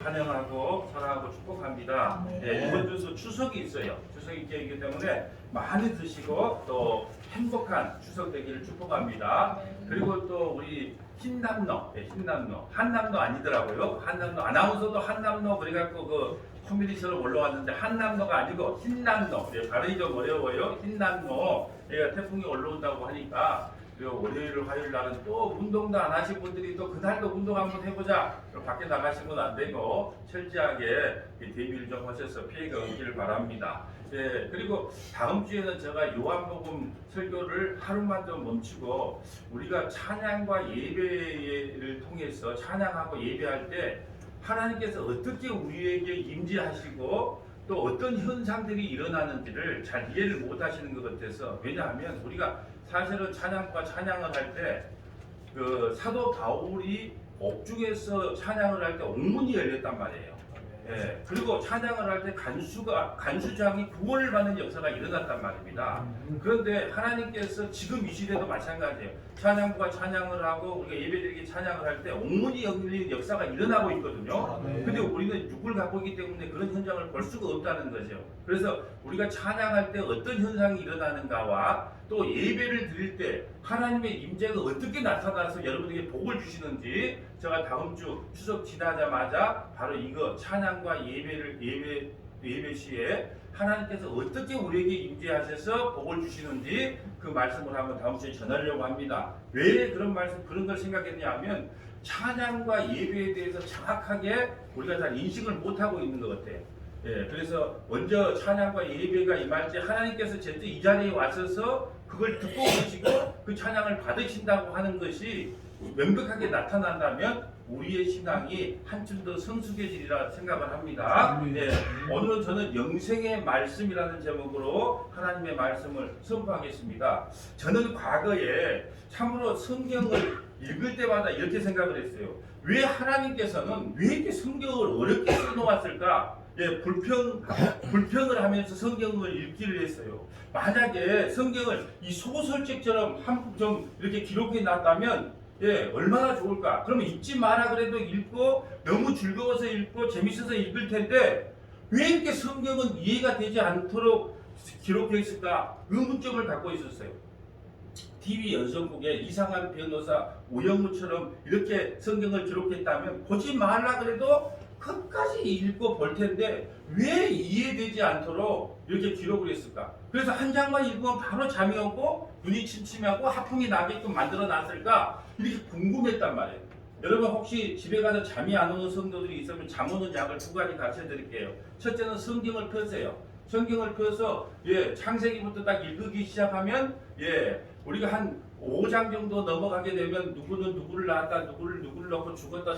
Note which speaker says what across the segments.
Speaker 1: 환영하고 사랑하고 축복합니다. 예, 이번 주도 추석이 있어요. 추석이 있기 때문에 많이 드시고 또 행복한 추석 되기를 축복합니다. 그리고 또 우리 흰남노, 흰남노, 한남노 아니더라고요. 한남노 아나운서도 한남노 그래갖고 그 코미디처럼 올라왔는데 한남노가 아니고 흰남노. 예, 발음이 좀 어려워요. 흰남노. 예, 태풍이 올라온다고 하니까 월요일, 화요일 날은 또 운동도 안 하신 분들이 또 그날도 운동 한번 해보자. 밖에 나가시면 안 되고 철저하게 대비를 좀 하셔서 피해가 없기를 바랍니다. 예, 그리고 다음 주에는 제가 요한복음 설교를 하루만 좀 멈추고 우리가 찬양과 예배를 통해서 찬양하고 예배할 때 하나님께서 어떻게 우리에게 임재하시고 또 어떤 현상들이 일어나는지를 잘 이해를 못 하시는 것 같아서, 왜냐하면 우리가 사실은 찬양과 찬양을 할 때 그 사도 바울이 옥중에서 찬양을 할 때 옥문이 열렸단 말이에요. 예, 그리고 찬양을 할 때 간수장이 구원을 받는 역사가 일어났단 말입니다. 그런데 하나님께서 지금 이 시대도 마찬가지예요. 찬양과 찬양을 하고 우리가 예배드리기 찬양을 할 때 옥문이 열리는 역사가 일어나고 있거든요. 근데 우리는 육을 갖고 있기 때문에 그런 현장을 볼 수가 없다는 거죠. 그래서 우리가 찬양할 때 어떤 현상이 일어나는가와 또 예배를 드릴 때 하나님의 임재가 어떻게 나타나서 여러분에게 복을 주시는지 제가 다음 주 추석 지나자마자 바로 이거 찬양과 예배 시에 하나님께서 어떻게 우리에게 임재하셔서 복을 주시는지 그 말씀을 한번 다음 주에 전하려고 합니다. 왜 그런 걸 생각했냐 하면 찬양과 예배에 대해서 정확하게 우리가 잘 인식을 못하고 있는 것 같아요. 예, 그래서 먼저 찬양과 예배가 임할 때 하나님께서 제때 이 자리에 와셔서 그걸 듣고 계시고 그 찬양을 받으신다고 하는 것이 명백하게 나타난다면 우리의 신앙이 한층 더 성숙해지리라 생각을 합니다. 네, 오늘은 저는 영생의 말씀이라는 제목으로 하나님의 말씀을 선포하겠습니다. 저는 과거에 참으로 성경을 읽을 때마다 이렇게 생각을 했어요. 왜 하나님께서는 왜 이렇게 성경을 어렵게 써놓았을까? 예, 불평을 하면서 성경을 읽기를 했어요. 만약에 성경을 이 소설책처럼 좀 이렇게 기록해 놨다면 예, 얼마나 좋을까? 그러면 읽지 마라 그래도 읽고 너무 즐거워서 읽고 재밌어서 읽을 텐데 왜 이렇게 성경은 이해가 되지 않도록 기록해 있을까? 의문점을 갖고 있었어요. TV 연속국에 이상한 변호사 오영무처럼 이렇게 성경을 기록했다면 보지 말라 그래도 끝까지 읽고 볼 텐데 왜 이해되지 않도록 이렇게 기록을 했을까? 그래서 한 장만 읽으면 바로 잠이 오고 눈이 침침하고 하품이 나게끔 만들어 놨을까? 이렇게 궁금했단 말이에요. 여러분 혹시 집에 가서 잠이 안 오는 성도들이 있으면 잠 오는 약을 두 가지 가르쳐 드릴게요. 첫째는 성경을 펴세요. 성경을 펴서 창세기부터 딱 읽기 시작하면 우리가 한 5장 정도 넘어가게 되면 누구는 누구를 낳았다, 누구를 넣고 죽었다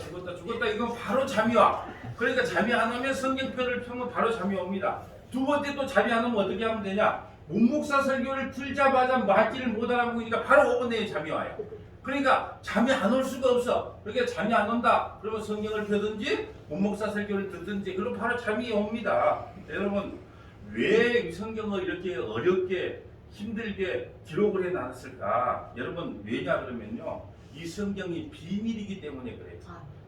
Speaker 1: 이건 바로 잠이 와. 그러니까 잠이 안 오면 성경편을 펴면 바로 잠이 옵니다. 두 번째 또 잠이 안 오면 어떻게 하면 되냐? 문목사 설교를 틀자마자 말귀를 못 알아보니까 바로 5분 내에 잠이 와요. 그러니까 잠이 안 올 수가 없어. 그러니까 잠이 안 온다. 그러면 성경을 펴든지 문목사 설교를 듣든지 그럼 바로 잠이 옵니다. 여러분 왜 이 성경을 이렇게 어렵게 힘들게 기록을 해놨을까? 여러분 왜냐 그러면요 이 성경이 비밀이기 때문에 그래요.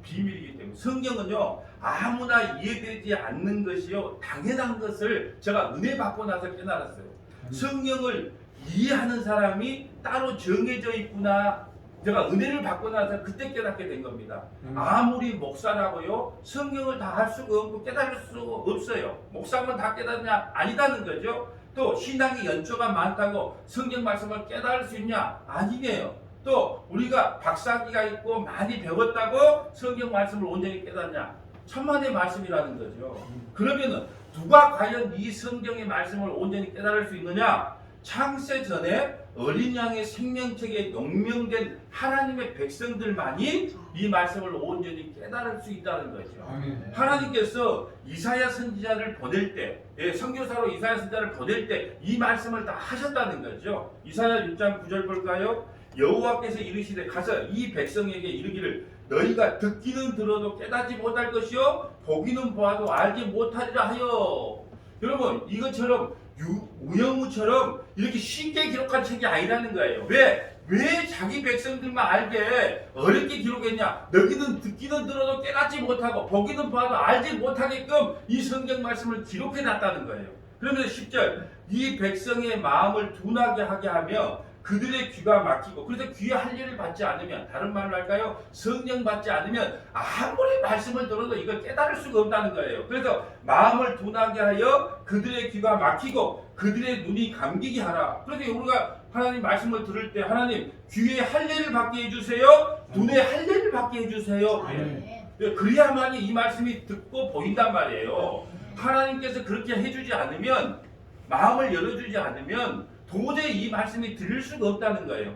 Speaker 1: 비밀이기 때문에. 성경은요 아무나 이해되지 않는 것이요 당연한 것을 제가 은혜 받고 나서 깨달았어요. 성경을 이해하는 사람이 따로 정해져 있구나. 제가 은혜를 받고 나서 그때 깨닫게 된 겁니다. 아무리 목사라고요 성경을 다 할 수가 없고 깨달을 수가 없어요. 목사만 다 깨닫냐? 아니다는 거죠. 또 신앙의 연초가 많다고 성경 말씀을 깨달을 수 있냐? 아니에요. 또 우리가 박사학위가 있고 많이 배웠다고 성경 말씀을 온전히 깨닫냐? 천만의 말씀이라는 거죠. 그러면은 누가 과연 이 성경의 말씀을 온전히 깨달을 수 있느냐? 창세 전에 어린 양의 생명책에 용명된 하나님의 백성들만이 이 말씀을 온전히 깨달을 수 있다는 거죠. 하나님께서 이사야 선지자를 보낼 때, 선교사로 이사야 선지자를 보낼 때 이 말씀을 다 하셨다는 거죠. 이사야 6장 9절 볼까요? 여호와께서 이르시되 가서 이 백성에게 이르기를 너희가 듣기는 들어도 깨닫지 못할 것이요 보기는 보아도 알지 못하리라 하여. 여러분 이것처럼 우영우처럼 이렇게 쉽게 기록한 책이 아니라는 거예요. 왜? 왜 자기 백성들만 알게 어렵게 기록했냐? 너희는 듣기는 들어도 깨닫지 못하고 보기는 봐도 알지 못하게끔 이 성경 말씀을 기록해 놨다는 거예요. 그러면 10절 이 백성의 마음을 둔하게 하게 하며 그들의 귀가 막히고, 그래서 귀의 할례를 받지 않으면, 다른 말로 할까요? 성령 받지 않으면 아무리 말씀을 들어도 이걸 깨달을 수가 없다는 거예요. 그래서 마음을 둔하게 하여 그들의 귀가 막히고 그들의 눈이 감기게 하라. 그래서 우리가 하나님 말씀을 들을 때 하나님 귀의 할례를 받게 해주세요, 눈의 할례를 받게 해주세요. 그래야만이 이 말씀이 듣고 보인단 말이에요. 하나님께서 그렇게 해주지 않으면, 마음을 열어주지 않으면 도저히 이 말씀이 들릴 수가 없다는 거예요.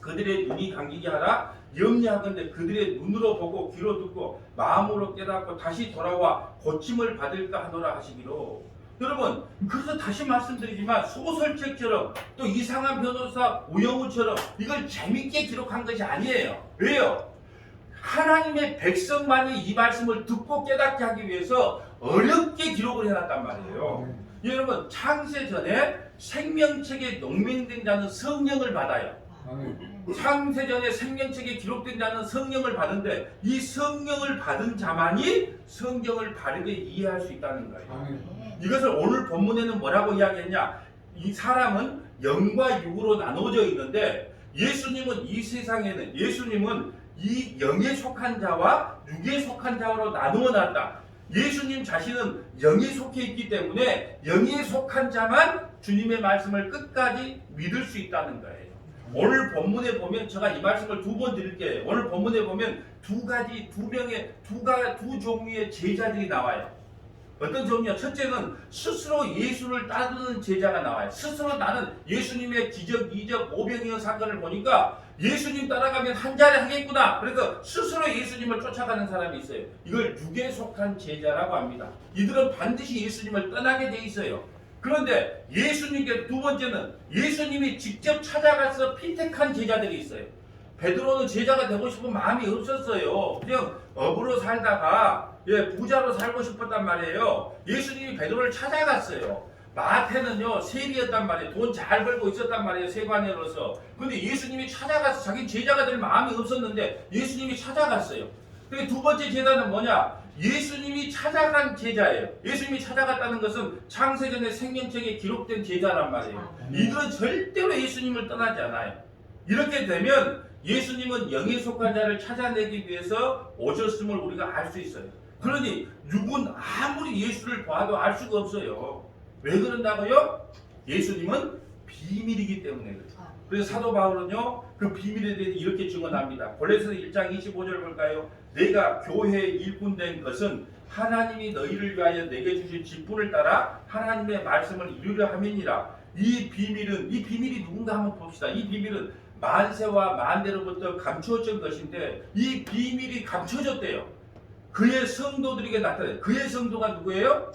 Speaker 1: 그들의 눈이 감기게 하라. 염려하건대 그들의 눈으로 보고 귀로 듣고 마음으로 깨닫고 다시 돌아와 고침을 받을까 하노라 하시기로. 여러분, 그래서 다시 말씀드리지만 소설책처럼 또 이상한 변호사 우영우처럼 이걸 재밌게 기록한 것이 아니에요. 왜요? 하나님의 백성만이 이 말씀을 듣고 깨닫게 하기 위해서 어렵게 기록을 해놨단 말이에요. 여러분, 창세 전에 생명책에 농명된 자는 성령을 받아요. 창세 전에 생명책에 기록된 자는 성령을 받는데 이 성령을 받은 자만이 성경을 바르게 이해할 수 있다는 거예요. 이것을 오늘 본문에는 뭐라고 이야기했냐? 이 사람은 영과 육으로 나누어져 있는데 예수님은 이 세상에는 예수님은 이 영에 속한 자와 육에 속한 자로 나누어 놨다. 예수님 자신은 영에 속해 있기 때문에 영에 속한 자만 주님의 말씀을 끝까지 믿을 수 있다는 거예요. 오늘 본문에 보면 제가 이 말씀을 두 번 드릴게요. 오늘 본문에 보면 두 종류의 제자들이 나와요. 어떤 종류냐? 첫째는 스스로 예수를 따르는 제자가 나와요. 스스로 나는 예수님의 기적, 이적, 오병이어 사건을 보니까 예수님 따라가면 한 자리 하겠구나. 그래서 스스로 예수님을 쫓아가는 사람이 있어요. 이걸 육에 속한 제자라고 합니다. 이들은 반드시 예수님을 떠나게 돼 있어요. 그런데 예수님께 두 번째는 예수님이 직접 찾아가서 피택한 제자들이 있어요. 베드로는 제자가 되고 싶은 마음이 없었어요. 그냥 업으로 살다가 부자로 살고 싶었단 말이에요. 예수님이 베드로를 찾아갔어요. 마태는요 세리였단 말이에요. 돈 잘 벌고 있었단 말이에요. 세관으로서. 근데 예수님이 찾아가서 자기 제자가 될 마음이 없었는데 예수님이 찾아갔어요. 그리고 두 번째 제자는 뭐냐? 예수님이 찾아간 제자예요. 예수님이 찾아갔다는 것은 창세전의 생명책에 기록된 제자란 말이에요. 이들은 절대로 예수님을 떠나지 않아요. 이렇게 되면 예수님은 영에 속한 자를 찾아내기 위해서 오셨음을 우리가 알 수 있어요. 그러니 육은 아무리 예수를 봐도 알 수가 없어요. 왜 그런다고요? 예수님은 비밀이기 때문에 그렇죠. 그래서 사도 바울은요 그 비밀에 대해 이렇게 증언합니다. 골로새서 1장 25절 볼까요? 내가 교회의 일꾼 된 것은 하나님이 너희를 위하여 내게 주신 직분을 따라 하나님의 말씀을 이루려 함이니라. 이 비밀이 누군가 한번 봅시다. 이 비밀은 만세와 만대로부터 감추어진 것인데 이 비밀이 감춰졌대요. 그의 성도들에게 나타나요. 그의 성도가 누구예요?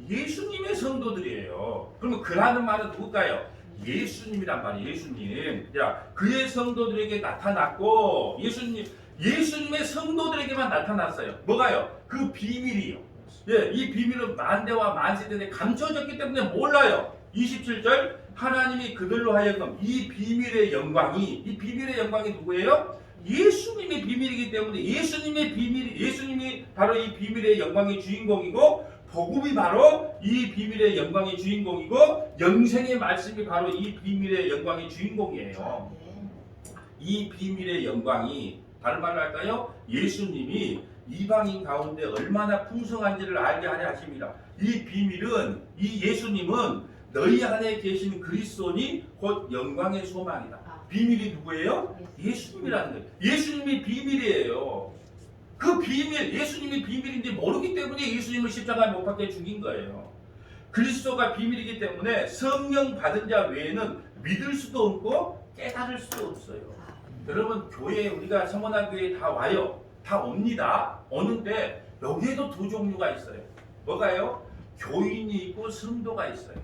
Speaker 1: 예수님의 성도들이에요. 그러면 그라는 말은 누굴까요? 예수님이란 말이에요. 예수님. 야, 그의 성도들에게 나타났고 예수님의 성도들에게만 나타났어요. 뭐가요? 그 비밀이요. 이 비밀은 만대와 만세대에 감춰졌기 때문에 몰라요. 27절 하나님이 그들로 하여금 이 비밀의 영광이 누구예요? 예수님의 비밀이기 때문에 예수님이 바로 이 비밀의 영광의 주인공이고 복음이 바로 이 비밀의 영광의 주인공이고 영생의 말씀이 바로 이 비밀의 영광의 주인공이에요. 이 비밀의 영광이 다른 말로 할까요? 예수님이 이방인 가운데 얼마나 풍성한지를 알게 하려 하십니다. 이 비밀은 이 예수님은 너희 안에 계신 그리스도니 곧 영광의 소망이다. 비밀이 누구예요? 예수님이라는 거예요. 예수님이 비밀이에요. 그 비밀, 예수님이 비밀인지 모르기 때문에 예수님을 십자가에 못 박혀 죽인 거예요. 그리스도가 비밀이기 때문에 성령 받은 자 외에는 믿을 수도 없고 깨달을 수도 없어요. 여러분 교회에 우리가 성원학교에 다 와요. 다 옵니다. 오는데 여기에도 두 종류가 있어요. 뭐가요? 교인이 있고 성도가 있어요.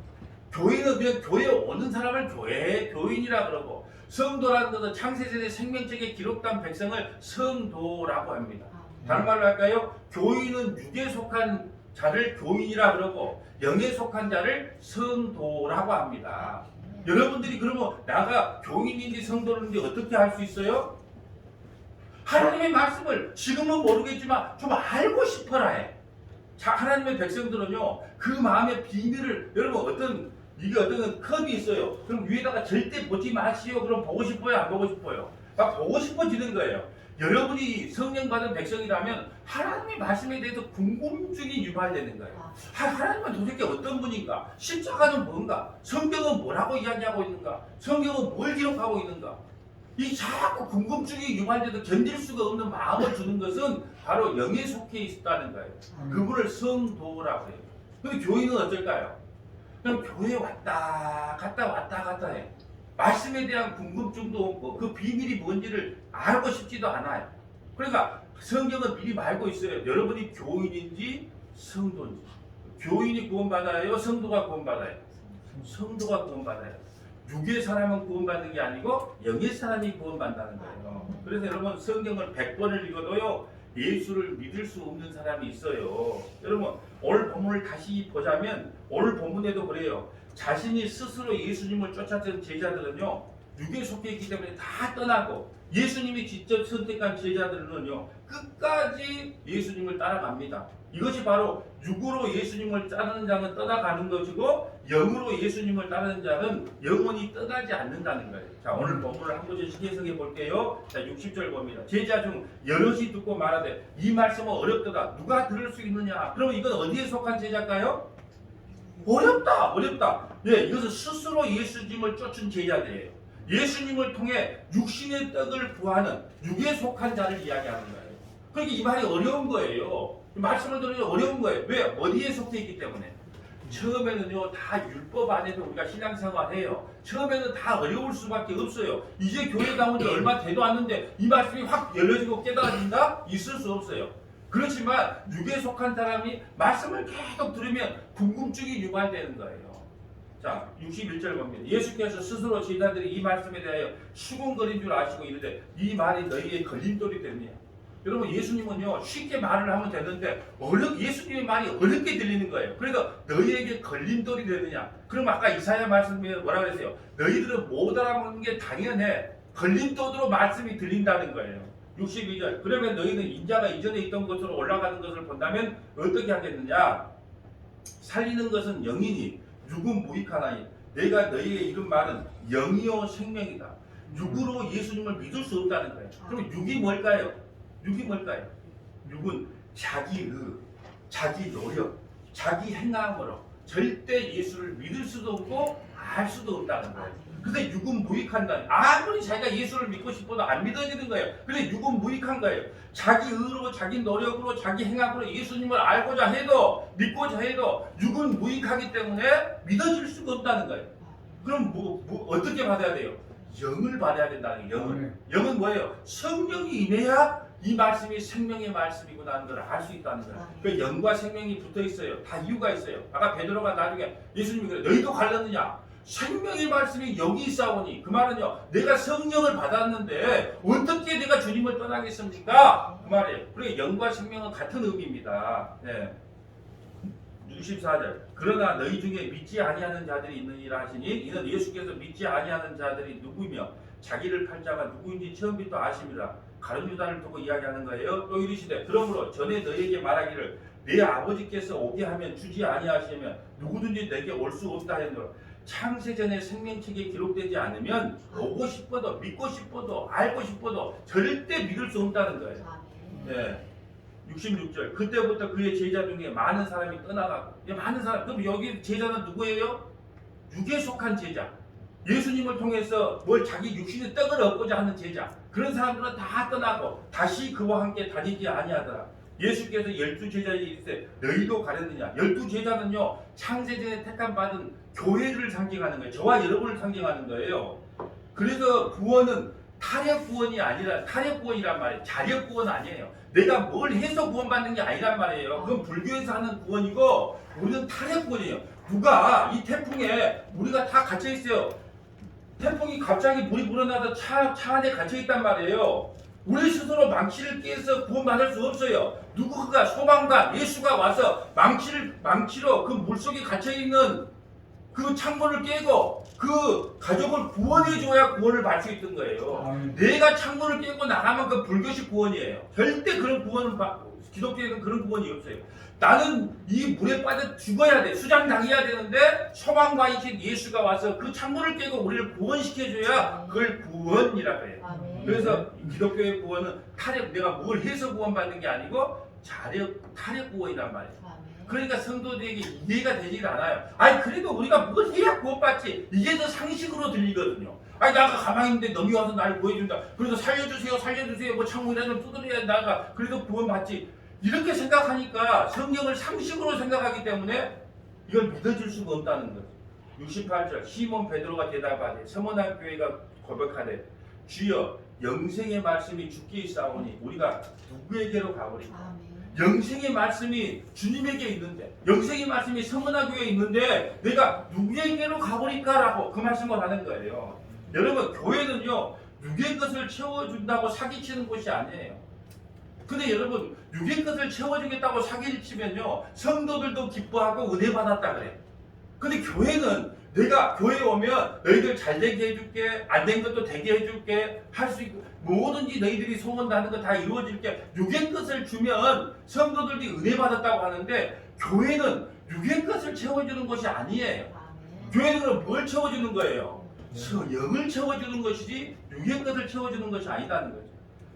Speaker 1: 교인은 그냥 교회에 오는 사람을 교인이라 그러고 성도라는 것은 창세전의 생명책에 기록된 백성을 성도라고 합니다. 다른 말로 할까요? 교인은 육에 속한 자를 교인이라 그러고 영에 속한 자를 성도라고 합니다. 여러분들이 그러면 나가 교인인지 성도인지 어떻게 알 수 있어요? 하나님의 말씀을 지금은 모르겠지만 좀 알고 싶어라 해. 자, 하나님의 백성들은요, 그 마음의 비밀을, 여러분 이게 어떤 컵이 있어요. 그럼 위에다가 절대 보지 마시오. 그럼 보고 싶어요? 안 보고 싶어요? 막 보고 싶어지는 거예요. 여러분이 성령 받은 백성이라면 하나님의 말씀에 대해서 궁금증이 유발되는 거예요. 하나님은 도대체 어떤 분인가? 십자가는 뭔가? 성경은 뭐라고 이야기하고 있는가? 성경은 뭘 기록하고 있는가? 이 자꾸 궁금증이 유발돼도 견딜 수가 없는 마음을 주는 것은 바로 영에 속해 있다는 거예요. 그분을 성도라고 해요. 근데 교인은 어떨까요? 그냥 교회에 왔다 갔다 해. 말씀에 대한 궁금증도 없고 그 비밀이 뭔지를 알고 싶지도 않아요. 그러니까 성경은 미리 말고 있어요. 여러분이 교인인지 성도인지. 교인이 구원받아요? 성도가 구원받아요? 성도가 구원받아요. 육의 사람은 구원받는 게 아니고 영의 사람이 구원받는다는 거예요. 그래서 여러분 성경을 100번을 읽어도요, 예수를 믿을 수 없는 사람이 있어요. 여러분 오늘 본문을 다시 보자면 오늘 본문에도 그래요. 자신이 스스로 예수님을 쫓았던 제자들은요, 육에 속해 있기 때문에 다 떠나고 예수님이 직접 선택한 제자들은요, 끝까지 예수님을 따라갑니다. 이것이 바로 육으로 예수님을 따르는 자는 떠나가는 것이고 영으로 예수님을 따르는 자는 영원히 떠나지 않는다는 거예요. 자, 오늘 본문을 한 구절씩 해석해 볼게요. 자, 60절 봅니다. 제자 중 여럿이 듣고 말하되 이 말씀은 어렵도다. 누가 들을 수 있느냐? 그럼 이건 어디에 속한 제자일까요? 어렵다. 예, 이것은 스스로 예수님을 쫓은 제자들이에요. 예수님을 통해 육신의 떡을 구하는 육에 속한 자를 이야기하는 거예요. 그러니까 이 말이 어려운 거예요. 말씀을 들으면 어려운 거예요. 왜? 어디에 속해 있기 때문에. 처음에는요, 다 율법 안에서 우리가 신앙생활 해요. 처음에는 다 어려울 수밖에 없어요. 이제 교회 나온 지 얼마 되도 않는데 이 말씀이 확 열려지고 깨달아진다? 있을 수 없어요. 그렇지만 육에 속한 사람이 말씀을 계속 들으면 궁금증이 유발되는 거예요. 자, 61절 봅니다. 예수께서 스스로 제자들이 이 말씀에 대하여 수군거린 줄 아시고 이르되 이 말이 너희의 걸림돌이 되느냐. 여러분 예수님은요 쉽게 말을 하면 되는데 예수님의 말이 어렵게 들리는 거예요. 그래서 너희에게 걸림돌이 되느냐. 그럼 아까 이사야 말씀에 뭐라 그랬어요? 너희들은 못 알아먹는 게 당연해. 걸림돌으로 말씀이 들린다는 거예요. 62절. 그러면 너희는 인자가 이전에 있던 곳으로 올라가는 것을 본다면 어떻게 하겠느냐? 살리는 것은 영이니 육은 무익하나니 내가 너희에게 이른 말은 영이요 생명이다. 육으로 예수님을 믿을 수 없다는 거예요. 그럼 육이 뭘까요? 육은 자기의, 자기 노력, 자기 행함으로 절대 예수를 믿을 수도 없고 알 수도 없다는 거예요. 근데 육은 무익한다. 아무리 자기가 예수를 믿고 싶어도 안 믿어지는 거예요. 근데 육은 무익한 거예요. 자기 의로, 자기 노력으로, 자기 행함으로 예수님을 알고자 해도, 믿고자 해도 육은 무익하기 때문에 믿어질 수가 없다는 거예요. 그럼 어떻게 받아야 돼요? 영을 받아야 된다는 거예요. 영은 뭐예요? 성령이 임해야 이 말씀이 생명의 말씀이구나 하는 걸 알 수 있다는 거예요. 그 영과 생명이 붙어 있어요. 다 이유가 있어요. 아까 베드로가 나중에 예수님이 그래, 너희도 갈랐느냐? 생명의 말씀이 여기 있사오니, 그 말은요, 내가 성령을 받았는데 어떻게 내가 주님을 떠나겠습니까? 그 말이에요. 그러니까 영과 생명은 같은 의미입니다. 네. 64절. 그러나 너희 중에 믿지 아니하는 자들이 있느니라 하시니 이는 예수께서 믿지 아니하는 자들이 누구며 자기를 팔 자가 누구인지 처음부터 아심이라. 가룟 유다를 두고 이야기하는 거예요. 또 이르시되 그러므로 전에 너희에게 말하기를 내 아버지께서 오게 하면 주지 아니하시면 누구든지 내게 올 수 없다 했노라. 창세전에 생명책에 기록되지 않으면 보고 싶어도 믿고 싶어도 알고 싶어도 절대 믿을 수 없다는 거예요. 네. 66절. 그때부터 그의 제자 중에 많은 사람이 떠나가고. 많은 사람. 그럼 여기 제자는 누구예요? 육에 속한 제자. 예수님을 통해서 자기 육신의 떡을 얻고자 하는 제자. 그런 사람들은 다 떠나고 다시 그와 함께 다니지 아니하더라. 예수께서 12제자에게 이르시되 너희도 가렸느냐. 12제자는요 창세전에 택함 받은 교회를 상징하는 거예요. 저와 여러분을 상징하는 거예요. 그래서 구원은 타력 구원이 아니라, 타력 구원이란 말이에요. 자력 구원 아니에요. 내가 뭘 해서 구원받는 게 아니란 말이에요. 그건 불교에서 하는 구원이고 우리는 타력 구원이에요. 누가 이 태풍에 우리가 다 갇혀 있어요. 태풍이 갑자기 물이 불어나서 차 안에 갇혀 있단 말이에요. 우리 스스로 망치를 깨서 구원받을 수 없어요. 누구가 소방관, 예수가 와서 망치로 그 물속에 갇혀 있는 그 창문을 깨고 그 가족을 구원해줘야 구원을 받을 수 있던 거예요. 내가 창문을 깨고 나가면 그 불교식 구원이에요. 절대 그런 구원은 기독교에는 그런 구원이 없어요. 나는 이 물에 빠져 죽어야 돼. 수장당해야 되는데 소망과이신 예수가 와서 그 창문을 깨고 우리를 구원시켜줘야 그걸 구원이라고 해요. 그래서 기독교의 구원은 타력, 내가 뭘 해서 구원받는 게 아니고 타력 구원이란 말이에요. 그러니까 성도들에게 이해가 되질 않아요. 아니 그래도 우리가 뭘 해야 구원받지? 이게 더 상식으로 들리거든요. 아니 나가 가만히 있는데 너이 와서 나를 구해준다. 그래도 살려주세요. 뭐 창문이라도 두드려야 나가 그래도 구원받지. 이렇게 생각하니까 성경을 상식으로 생각하기 때문에 이걸 믿어줄 수가 없다는 거죠. 68절 시몬 베드로가 대답하되 서머나 교회가 고백하되 주여 영생의 말씀이 주께 있사오니 우리가 누구에게로 가버리까? 영생의 말씀이 주님에게 있는데 영생의 말씀이 서머나 교회에 있는데 내가 누구에게로 가버릴까라고 그 말씀을 하는 거예요. 여러분 교회는요 육의 것을 채워준다고 사기치는 곳이 아니에요. 근데 여러분 육의 것을 채워주겠다고 사기를 치면요 성도들도 기뻐하고 은혜 받았다 그래. 근데 교회는 내가 교회에 오면 너희들 잘 되게 해줄게, 안 된 것도 되게 해줄게, 할 수 있고 뭐든지 너희들이 소원하는 거 다 이루어질게. 육의 것을 주면 성도들이 은혜 받았다고 하는데 교회는 육의 것을 채워주는 것이 아니에요. 교회는 뭘 채워주는 거예요? 영을 채워주는 것이지 육의 것을 채워주는 것이 아니다는 거죠.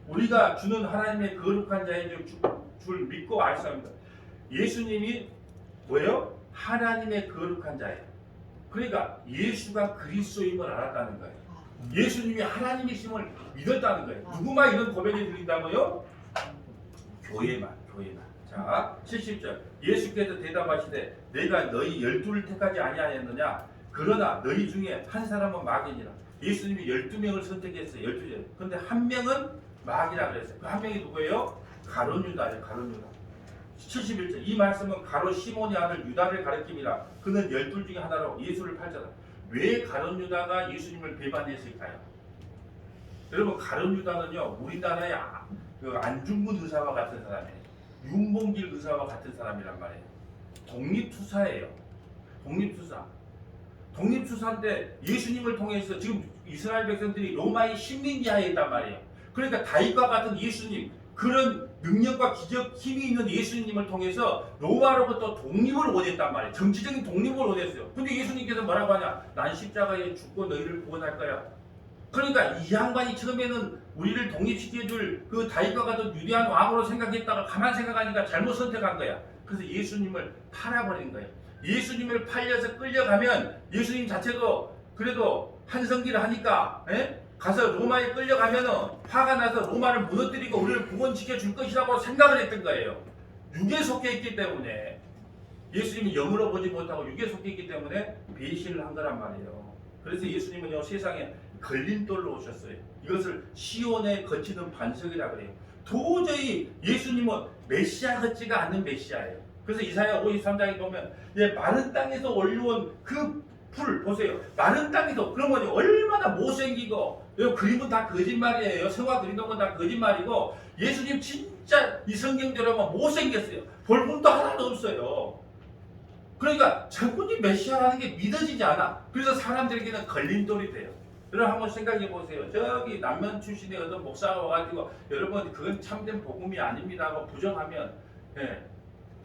Speaker 1: 우리가 주는 하나님의 거룩한 자의 줄 믿고 알 수 합니다. 예수님이 뭐예요? 하나님의 거룩한 자예요. 그러니까 예수가 그리스도임을 알았다는 거예요. 예수님이 하나님이심을 믿었다는 거예요. 누구만 이런 고백이 들린다고요? 교회만. 자, 70절 예수께서 대답하시되 내가 너희 12를 택하지 아니하였느냐? 그러나 너희 중에 한 사람은 마귀니라. 예수님이 12명을 선택했어요. 12명. 근데 한 명은 마귀라 그랬어요. 그 한 명이 누구예요? 가룟 유다예요. 가룟 유다. 71절 이 말씀은 가룟 시몬의 아들 유다를 가리킴이라. 그는 12 중에 하나로 예수를 팔잖아. 왜 가룟 유다가 예수님을 배반했을까요? 여러분 가룟 유다는요 우리나라의 안중근 의사와 같은 사람이에요. 윤봉길 의사와 같은 사람이란 말이에요. 독립투사예요. 독립투사인데 예수님을 통해서 지금 이스라엘 백성들이 로마의 식민지하에 있단 말이에요. 그러니까 다윗과 같은 예수님, 그런 능력과 기적, 힘이 있는 예수님을 통해서 로마로부터 독립을 원했단 말이에요. 정치적인 독립을 원했어요. 근데 예수님께서 뭐라고 하냐? 난 십자가에 죽고 너희를 구원할 거야. 그러니까 이 양반이 처음에는 우리를 독립시켜줄 그 다윗과 같은 위대한 왕으로 생각했다가 가만 생각하니까 잘못 선택한 거야. 그래서 예수님을 팔아버린 거예요. 예수님을 팔려서 끌려가면 예수님 자체도 그래도 한성기를 하니까 가서 로마에 끌려가면은 화가 나서 로마를 무너뜨리고 우리를 구원시켜 줄 것이라고 생각을 했던 거예요. 육에 속해 있기 때문에 예수님이 영으로 보지 못하고 육에 속해 있기 때문에 배신을 한 거란 말이에요. 그래서 예수님은요 세상에 걸림돌로 오셨어요. 이것을 시온에 거치는 반석이라 그래요. 도저히 예수님은 메시아 같지가 않은 메시아예요. 그래서 이사야 53장에 보면 마른 땅에서 올려온 그 풀 보세요. 마른 땅에서 그러면 얼마나 못생기고 그림은 다 거짓말이에요. 성화 그리는 건 다 거짓말이고 예수님 진짜 이 성경대로 보면 못생겼어요. 볼품도 하나도 없어요. 그러니까 저분이 메시아라는 게 믿어지지 않아. 그래서 사람들에게는 걸림돌이 돼요. 여러분 한번 생각해 보세요. 저기 남면 출신의 어떤 목사가 와가지고 여러분 그건 참된 복음이 아닙니다 하고 부정하면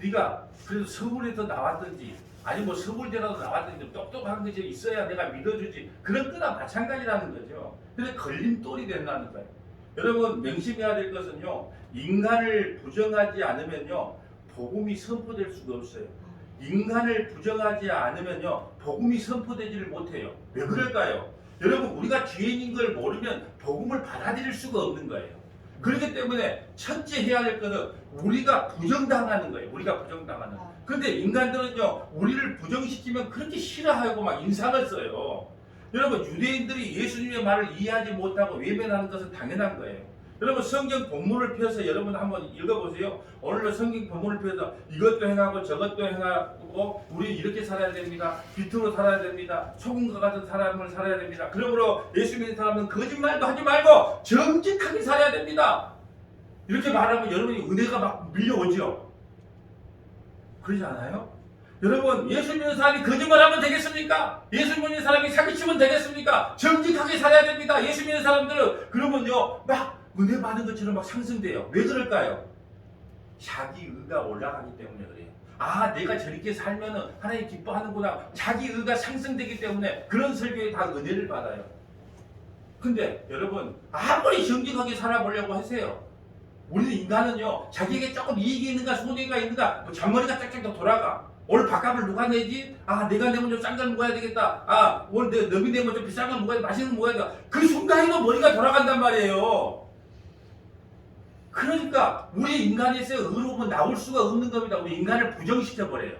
Speaker 1: 네가 그래도 서울에서 나왔든지 아니 뭐 서울대라도 나왔든지 똑똑한 것이 있어야 내가 믿어주지. 그런 거나 마찬가지라는 거죠. 그래서 걸림돌이 된다는 거예요. 여러분 명심해야 될 것은요. 인간을 부정하지 않으면요. 복음이 선포될 수가 없어요. 인간을 부정하지 않으면요. 복음이 선포되지를 못해요. 왜 그럴까요? 여러분 우리가 죄인인 걸 모르면 복음을 받아들일 수가 없는 거예요. 그렇기 때문에 첫째 해야 될 것은 우리가 부정당하는 거예요. 우리가 부정당하는. 근데 인간들은요 우리를 부정시키면 그렇게 싫어하고 막 인상을 써요. 여러분 유대인들이 예수님의 말을 이해하지 못하고 외면하는 것은 당연한 거예요. 여러분 성경 본문을 펴서 여러분 한번 읽어보세요. 오늘도 성경 본문을 펴서 이것도 행하고 저것도 행하고 우리 이렇게 살아야 됩니다. 비틀어 살아야 됩니다. 소금과 같은 사람을 살아야 됩니다. 그러므로 예수 믿는 사람은 거짓말도 하지 말고 정직하게 살아야 됩니다. 이렇게 말하면 여러분이 은혜가 막 밀려오죠. 그러지 않아요? 여러분, 예수 믿는 사람이 거짓말하면 되겠습니까? 예수 믿는 사람이 사기치면 되겠습니까? 정직하게 살아야 됩니다. 예수 믿는 사람들은 그러면요 막 은혜 받은 것처럼 막 상승돼요. 왜 그럴까요? 자기 의가 올라가기 때문에 그래요. 아, 내가 저렇게 살면은 하나님 기뻐하는구나. 자기 의가 상승되기 때문에 그런 설교에 다 은혜를 받아요. 근데 여러분, 아무리 정직하게 살아보려고 하세요. 우리는 인간은요, 자기에게 조금 이익이 있는가 손해가 있는가, 뭐 잔머리가 쫙쫙 돌아가. 오늘 밥값을 누가 내지? 아, 내가 내면 좀 싼 걸 먹어야 되겠다. 아, 오늘 너비 내면 좀 비싼 걸 먹어야 돼. 맛있는 걸 먹어야 돼. 그 순간에도 머리가 돌아간단 말이에요. 그러니까 우리 인간에서 의로움은 나올 수가 없는 겁니다. 우리 인간을 부정시켜버려요.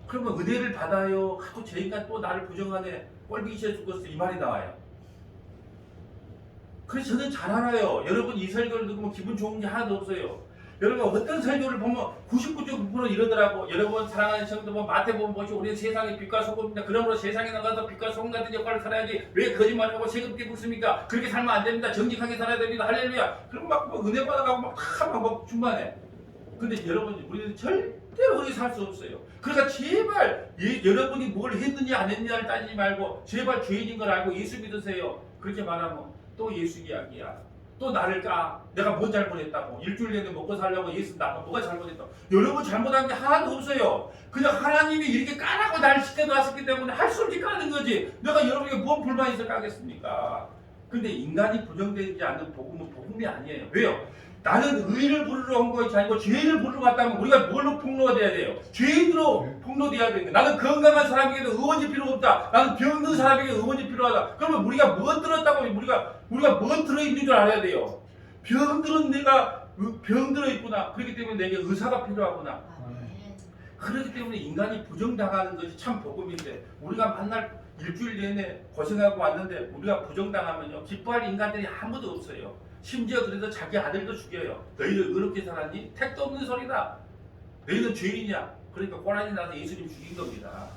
Speaker 1: 그러면 은혜를 받아요. 하도 제 인간 또 나를 부정하네. 꼴보기 싫어 죽겠어. 이 말이 나와요. 그래서 저는 잘 알아요. 여러분 이 설교를 듣고 기분 좋은 게 하나도 없어요. 여러분 어떤 설교를 보면 99.9% 이러더라고. 여러분 사랑하는 성도 보면 마태복음 보시고 우리는 세상의 빛과 소금입니다. 그러므로 세상에 나가서 빛과 소금 같은 역할을 살아야지. 왜 거짓말하고 세금띠 붓습니까? 그렇게 살면 안 됩니다. 정직하게 살아야 됩니다. 할렐루야. 그럼 막 은혜 받아가고 막 중간에. 근데 여러분 우리는 절대로 그렇게 살 수 없어요. 그러니까 제발 여러분이 뭘 했느냐 안 했느냐를 따지지 말고 제발 죄인인 걸 알고 예수 믿으세요. 그렇게 말하면 또 예수 이야기야. 또 나를 까. 내가 뭐 잘못했다고. 일주일 내내 먹고 살려고 예수 나가 뭐가 잘못했다고. 여러분 잘못한 게 하나도 없어요. 그냥 하나님이 이렇게 까라고 나를 시켜놨었기 때문에 할 수 없이 까는 거지. 내가 여러분에게 뭔 불만이 있어 까겠습니까? 근데 인간이 부정되지 않는 복음은 복음이 아니에요. 왜요? 나는 의를 부르러 온 것이 아니고 죄를 부르러 왔다면 우리가 뭘로 폭로가 돼야 돼요? 죄인으로 폭로돼야 되는 거예요. 나는 건강한 사람에게도 의원이 필요 없다. 나는 병든 사람에게 의원이 필요하다. 그러면 우리가 뭐 들었다고 우리가 뭐 들어있는 줄 알아야 돼요. 병들은 내가 병들어 있구나. 그렇기 때문에 내게 의사가 필요하구나. 그렇기 때문에 인간이 부정당하는 것이 참 복음인데 우리가 만날 일주일 내내 고생하고 왔는데 우리가 부정당하면요 기뻐할 인간들이 아무도 없어요. 심지어 그래서 자기 아들도 죽여요. 너희들 의롭게 살았니? 택도 없는 소리다. 너희는 죄인이야. 그러니까 꼬라지 나서 예수님 죽인 겁니다.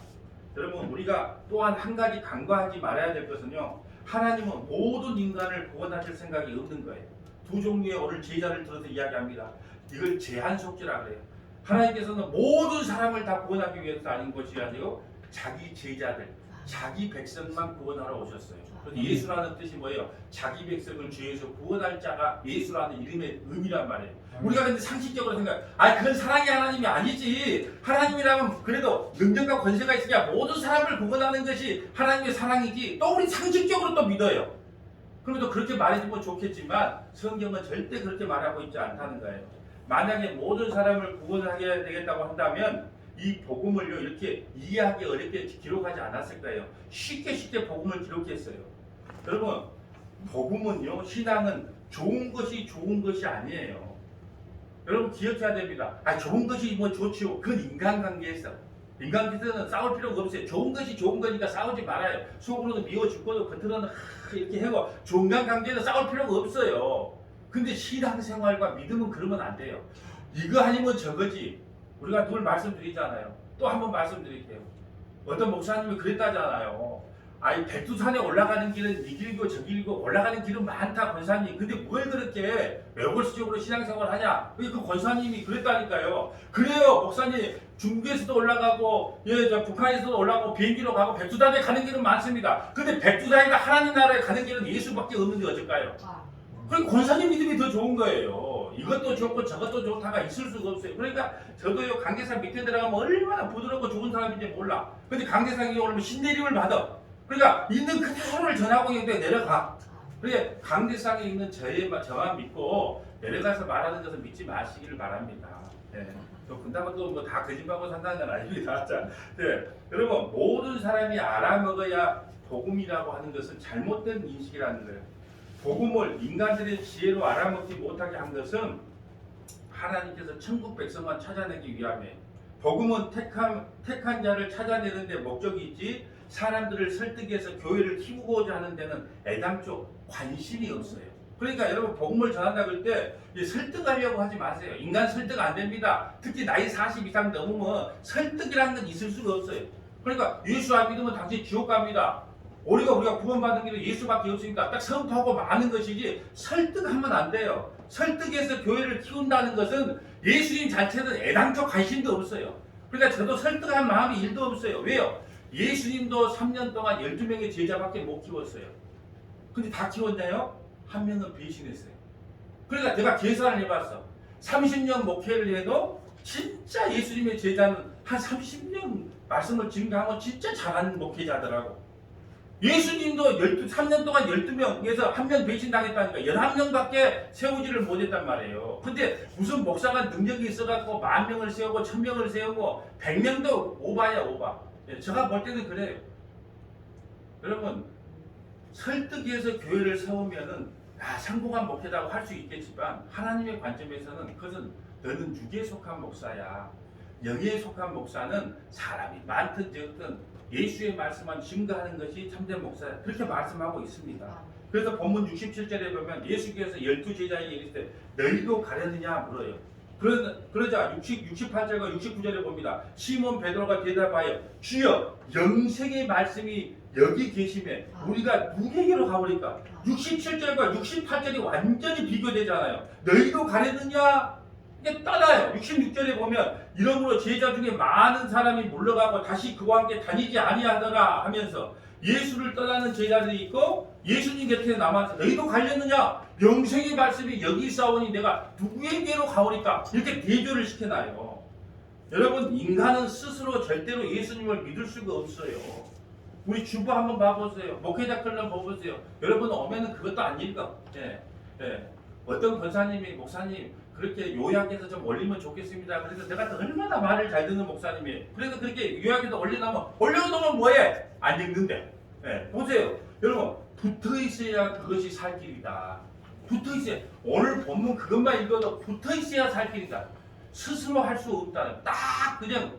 Speaker 1: 여러분 우리가 또한 한 가지 간과하지 말아야 될 것은요. 하나님은 모든 인간을 구원하실 생각이 없는 거예요. 두 종류의 오늘 제자를 들어서 이야기합니다. 이걸 제한속죄라 그래요. 하나님께서는 모든 사람을 다 구원하기 위해서 아닌 것이 아니고 자기 제자들, 자기 백성만 구원하러 오셨어요. 그래서 예수라는 뜻이 뭐예요? 자기 백성을 죄에서 구원할 자가 예수라는 이름의 의미란 말이에요. 우리가 근데 상식적으로 그건 사랑의 하나님이 아니지. 하나님이라면 그래도 능력과 권세가 있으니까 모든 사람을 구원하는 것이 하나님의 사랑이지. 또 우리 상식적으로 또 믿어요. 그러면 그렇게 말해주면 좋겠지만 성경은 절대 그렇게 말하고 있지 않다는 거예요. 만약에 모든 사람을 구원하게 되겠다고 한다면 이 복음을요 이렇게 이해하기 어렵게 기록하지 않았을 거예요. 쉽게 복음을 기록했어요. 여러분 복음은요 신앙은 좋은 것이 아니에요. 여러분 기억해야 됩니다. 좋은 것이 뭐 좋지요. 그건 인간관계에서 인간관계에서는 싸울 필요가 없어요. 좋은 것이 좋은 거니까 싸우지 말아요. 속으로는 미워 죽고도 겉으로는 이렇게 하고 인간관계에서 싸울 필요가 없어요. 근데 신앙생활과 믿음은 그러면 안 돼요. 이거 아니면 저거지. 우리가 늘 말씀드리잖아요. 또 한 번 말씀드릴게요. 어떤 목사님이 그랬다잖아요. 백두산에 올라가는 길은 이 길고 저 길고 올라가는 길은 많다 권사님. 근데 뭘 그렇게 외골수적으로 신앙생활을 하냐? 그 권사님이 그랬다니까요. 그래요 목사님. 중국에서도 올라가고 북한에서도 올라가고 비행기로 가고 백두산에 가는 길은 많습니다. 근데 백두산이나 하나님 나라에 가는 길은 예수밖에 없는데 어쩔까요? 그러니까 권사님 믿음이 더 좋은 거예요. 이것도 좋고 저것도 좋다가 있을 수가 없어요. 그러니까 저도요 강대상 밑에 들어가면 얼마나 부드럽고 좋은 사람인지 몰라. 근데 강대상에 오르면 신내림을 받아. 그러니까 있는 그대로를 전하고 있는데 내려가. 그래 강대상에 있는 저만 믿고 내려가서 말하는 것을 믿지 마시기를 바랍니다. 네. 그렇다고 또 뭐 다 거짓말하고 산다는 건 아닙니다. 자, 네. 여러분 모든 사람이 알아먹어야 복음이라고 하는 것은 잘못된 인식이라는 거예요. 복음을 인간들의 지혜로 알아먹지 못하게 한 것은 하나님께서 천국 백성만 찾아내기 위함이에요. 복음은 택한 자를 찾아내는 데 목적이 있지 사람들을 설득해서 교회를 키우고자 하는 데는 애당초 관심이 없어요. 그러니까 여러분 복음을 전한다 그럴 때 설득하려고 하지 마세요. 인간 설득 안 됩니다. 특히 나이 40 이상 넘으면 설득이라는 건 있을 수가 없어요. 그러니까 예수 안 믿으면 당신 지옥 갑니다. 우리가 구원받은 길은 예수밖에 없으니까 딱 선포하고 마는 것이지 설득하면 안 돼요. 설득해서 교회를 키운다는 것은 예수님 자체는 애당초 관심도 없어요. 그러니까 저도 설득한 마음이 1도 없어요. 왜요? 예수님도 3년 동안 12명의 제자밖에 못 키웠어요. 근데 다 키웠나요? 한 명은 배신했어요. 그러니까 내가 계산을 해봤어. 30년 목회를 해도 진짜 예수님의 제자는 한 30년 말씀을 증거하면 진짜 잘하는 목회자더라고. 예수님도 3년 동안 12명에서 한 명 배신당했다니까 11명밖에 세우지를 못했단 말이에요. 근데 무슨 목사가 능력이 있어갖고 10,000명을 세우고 1,000명을 세우고 100명도 오바야 오바. 제가 볼 때는 그래요. 여러분 설득해서 교회를 세우면은 성공한 목회자라고 할 수 있겠지만 하나님의 관점에서는 그것은 너는 육에 속한 목사야. 영에 속한 목사는 사람이 많든 적든 예수의 말씀만 증거하는 것이 참된 목사야. 그렇게 말씀하고 있습니다. 그래서 본문 67절에 보면 예수께서 12제자에게 이르실 때 너희도 가려느냐 물어요. 그러자 68절과 69절에 봅니다. 시몬 베드로가 대답하여 주여 영생의 말씀이 여기 계시면 우리가 누구에게로 가버릴까? 67절과 68절이 완전히 비교되잖아요. 너희도 가려느냐? 이게 떠나요. 66절에 보면 이러므로 제자 중에 많은 사람이 물러가고 다시 그와 함께 다니지 아니하더라 하면서 예수를 떠나는 제자들이 있고 예수님 곁에 남아서 너희도 가려느냐? 영생의 말씀이 여기 있사오니 내가 누구에게로 가오리까? 이렇게 대조를 시켜놔요. 여러분 인간은 스스로 절대로 예수님을 믿을 수가 없어요. 우리 주부 한번 봐보세요. 목회자 클럽 봐보세요. 여러분 오면은 그것도 안 읽어. 어떤 권사님이 목사님 그렇게 요약해서 좀 올리면 좋겠습니다. 그래서 내가 얼마나 말을 잘 듣는 목사님이에요. 그래서 그렇게 요약해서 올려놓으면 뭐해? 안 읽는데. 보세요. 여러분 붙어 있어야 그것이 살 길이다. 붙어 있어야. 오늘 본문 그것만 읽어도 붙어 있어야 살 길이다. 스스로 할 수 없다. 딱 그냥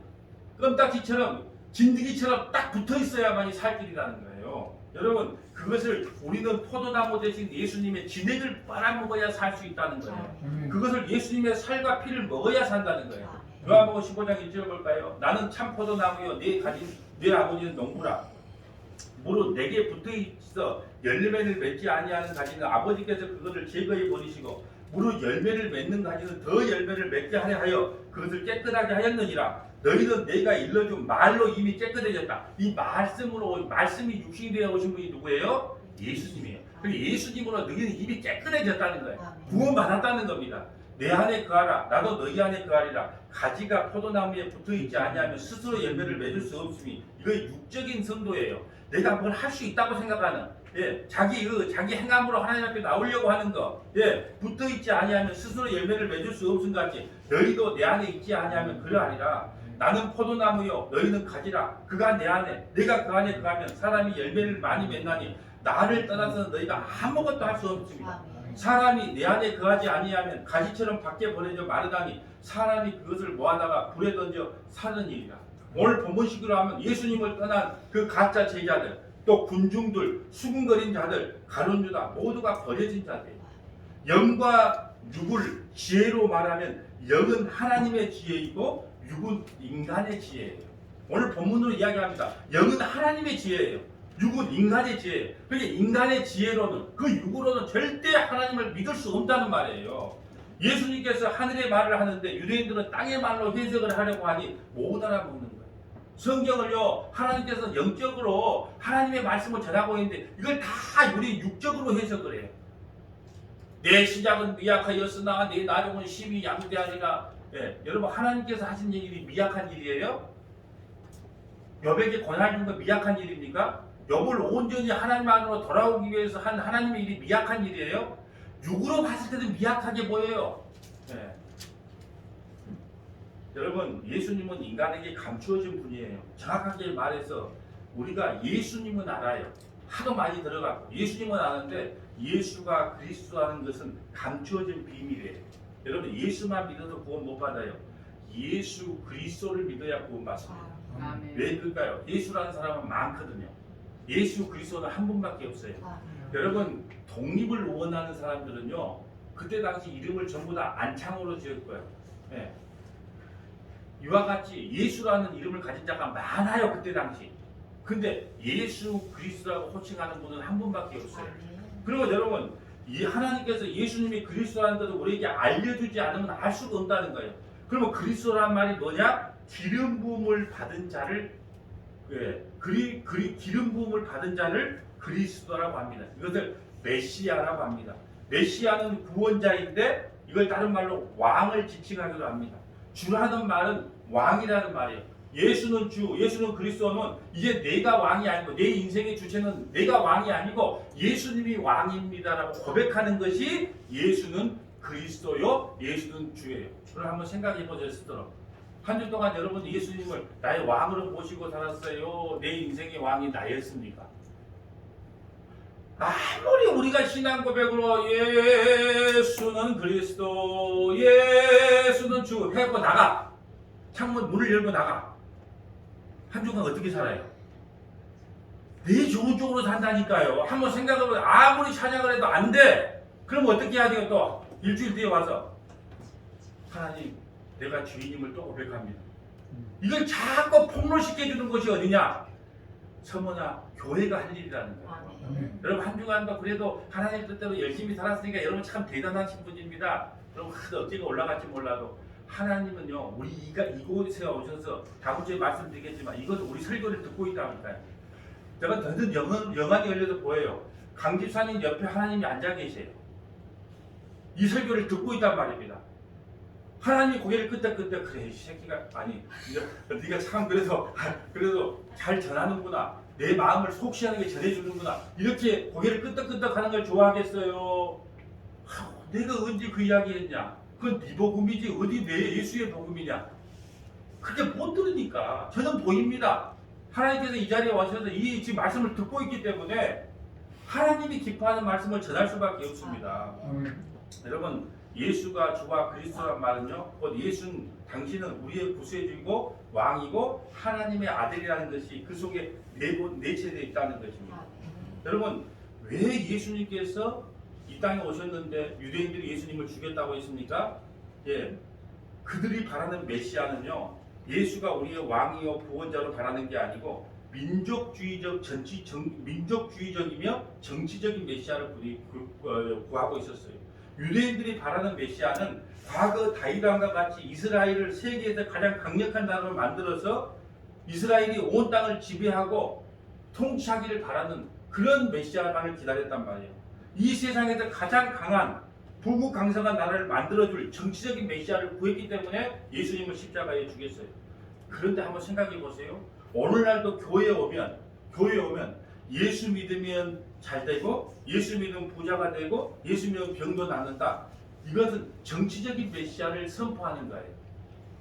Speaker 1: 껌딱지처럼 진드기처럼 딱 붙어 있어야만이 살 길이라는 거예요. 여러분 그것을 우리는 포도나무 대신 예수님의 진액을 빨아먹어야 살 수 있다는 거예요. 그것을 예수님의 살과 피를 먹어야 산다는 거예요. 요한복음 15장 1절 볼까요? 나는 참 포도나무요 내 아버지는 농부라. 무릇 내게 붙어 있어 열매를 맺지 아니하는 가지는 아버지께서 그것을 제거해 버리시고 무릇 열매를 맺는 가지는 더 열매를 맺게 하려 하여 그것을 깨끗하게 하였느니라. 너희는 내가 일러준 말로 이미 깨끗해졌다. 이 말씀이 육신이 되어 오신 분이 누구예요? 예수님이에요. 그리고 예수님으로 너희는 이미 깨끗해졌다는 거예요. 구원받았다는 겁니다. 내 안에 거하라. 나도 너희 안에 거하리라. 가지가 포도나무에 붙어있지 아니하면 스스로 열매를 맺을 수 없으니 이거 육적인 성도예요. 내가 뭘 할 수 있다고 생각하는 자기 행함으로 하나님 앞에 나오려고 하는 거 붙어있지 아니하면 스스로 열매를 맺을 수 없음 같이 너희도 내 안에 있지 아니하면 그러하리라. 나는 포도나무요 너희는 가지라. 그가 내 안에 내가 그 안에 거하면 사람이 열매를 많이 맺나니 나를 떠나서 너희가 아무것도 할 수 없습니다. 사람이 내 안에 거하지 아니하면 가지처럼 밖에 버려져 마르다니 사람이 그것을 모아다가 불에 던져 사는 일이라. 오늘 본문식으로 하면 예수님을 떠난 그 가짜 제자들 또 군중들 수군거린 자들 가룟유다 모두가 버려진 자들이에요. 영과 육을 지혜로 말하면 영은 하나님의 지혜이고 육은 인간의 지혜예요. 오늘 본문으로 이야기합니다. 영은 하나님의 지혜예요. 육은 인간의 지혜예요. 그러니까 인간의 지혜로는 그 육으로는 절대 하나님을 믿을 수 없다는 말이에요. 예수님께서 하늘의 말을 하는데 유대인들은 땅의 말로 해석을 하려고 하니 못 알아먹는 거예요. 성경을요 하나님께서 영적으로 하나님의 말씀을 전하고 있는데 이걸 다 우리 육적으로 해석을 해요. 내 시작은 미약하였으나 내 나중은 심히 양대하리라. 여러분 하나님께서 하신 일이 미약한 일이에요? 욥에게 권한 준 건 미약한 일입니까? 욥을 온전히 하나님 안으로 돌아오기 위해서 한 하나님의 일이 미약한 일이에요? 육으로 봤을 때도 미약하게 보여요. 여러분 예수님은 인간에게 감추어진 분이에요. 정확하게 말해서 우리가 예수님은 알아요. 하도 많이 들어가고 예수님은 아는데 예수가 그리스도라는 것은 감추어진 비밀이에요. 여러분 예수만 믿어도 구원 못 받아요. 예수 그리스도를 믿어야 구원 받습니다. 왜 그럴까요? 예수라는 사람은 많거든요. 예수 그리스도는 한 분밖에 없어요. 여러분 독립을 원하는 사람들은요 그때 당시 이름을 전부 다 안창호로 지을 거예요. 이와 같이 예수라는 이름을 가진 자가 많아요 그때 당시. 근데 예수 그리스도라고 호칭하는 분은 한 분밖에 없어요. 그리고 여러분 이 하나님께서 예수님이 그리스도라는 것을 우리에게 알려주지 않으면 알 수가 없다는 거예요. 그러면 그리스도라는 말이 뭐냐? 기름 부음을 받은 자를 기름 부음을 받은 자를 그리스도라고 합니다. 이것을 메시아라고 합니다. 메시아는 구원자인데 이걸 다른 말로 왕을 지칭하기도 합니다. 주라는 말은 왕이라는 말이에요. 예수는 주, 예수는 그리스도는 이제 내가 왕이 아니고 내 인생의 주체는 내가 왕이 아니고 예수님이 왕입니다라고 고백하는 것이 예수는 그리스도요, 예수는 주예요. 그걸 한번 생각해 보세요, 스스로. 한 주 동안 여러분이 예수님을 나의 왕으로 모시고 살았어요? 내 인생의 왕이 나였습니까? 아무리 우리가 신앙 고백으로 예수는 그리스도, 예수는 주 해고 나가. 창문 문을 열고 나가. 한 주간 어떻게 살아요? 내 좋은 쪽으로 산다니까요. 한번 생각해보면 아무리 찬양을 해도 안 돼. 그럼 어떻게 해야 돼요? 또 일주일 뒤에 와서 하나님 내가 주인님을 또 고백합니다. 이걸 자꾸 폭로시켜주는 것이 어디냐? 서머나 교회가 할 일이라는 거예요. 여러분 한 주간도 그래도 하나님 뜻대로 열심히 살았으니까 여러분 참 대단하신 분입니다. 여러분 어깨가 올라갈지 몰라도 하나님은요 우리 이곳에 오셔서 다음 주에 말씀드리겠지만 이것도 우리 설교를 듣고 있다니까요. 제가 더든 영안이 열려도 보여요. 강집사님 옆에 하나님이 앉아 계세요. 이 설교를 듣고 있단 말입니다. 하나님이 고개를 끄덕끄덕 그래 이 새끼가 아니 네가 참 그래도 잘 전하는구나. 내 마음을 속 시원하게 전해주는구나. 이렇게 고개를 끄덕끄덕 하는 걸 좋아하겠어요? 내가 언제 그 이야기 했냐? 그건 네 복음이지 어디 내 예수의 복음이냐? 그렇게 못 들으니까 저는 보입니다. 하나님께서 이 자리에 오셔서 이 지금 말씀을 듣고 있기 때문에 하나님이 기뻐하는 말씀을 전할 수밖에 없습니다. 여러분 예수가 주와 그리스도란 말은요 곧 예수는 당신은 우리의 구세주이고 왕이고 하나님의 아들이라는 것이 그 속에 내재되어 있다는 것입니다. 여러분 왜 예수님께서 이 땅에 오셨는데 유대인들이 예수님을 죽였다고 했습니까? 예, 그들이 바라는 메시아는요 예수가 우리의 왕이요 구원자로 바라는 게 아니고 민족주의적이며 정치적인 메시아를 구하고 있었어요. 유대인들이 바라는 메시아는 과거 다윗왕과 같이 이스라엘을 세계에서 가장 강력한 나라로 만들어서 이스라엘이 온 땅을 지배하고 통치하기를 바라는 그런 메시아만을 기다렸단 말이에요. 이 세상에서 가장 강한 부국강성한 나라를 만들어줄 정치적인 메시아를 구했기 때문에 예수님을 십자가에 죽였어요. 그런데 한번 생각해 보세요. 오늘날도 교회에 오면 예수 믿으면 잘 되고 예수 믿으면 부자가 되고 예수 믿으면 병도 낫는다. 이것은 정치적인 메시아를 선포하는 거예요.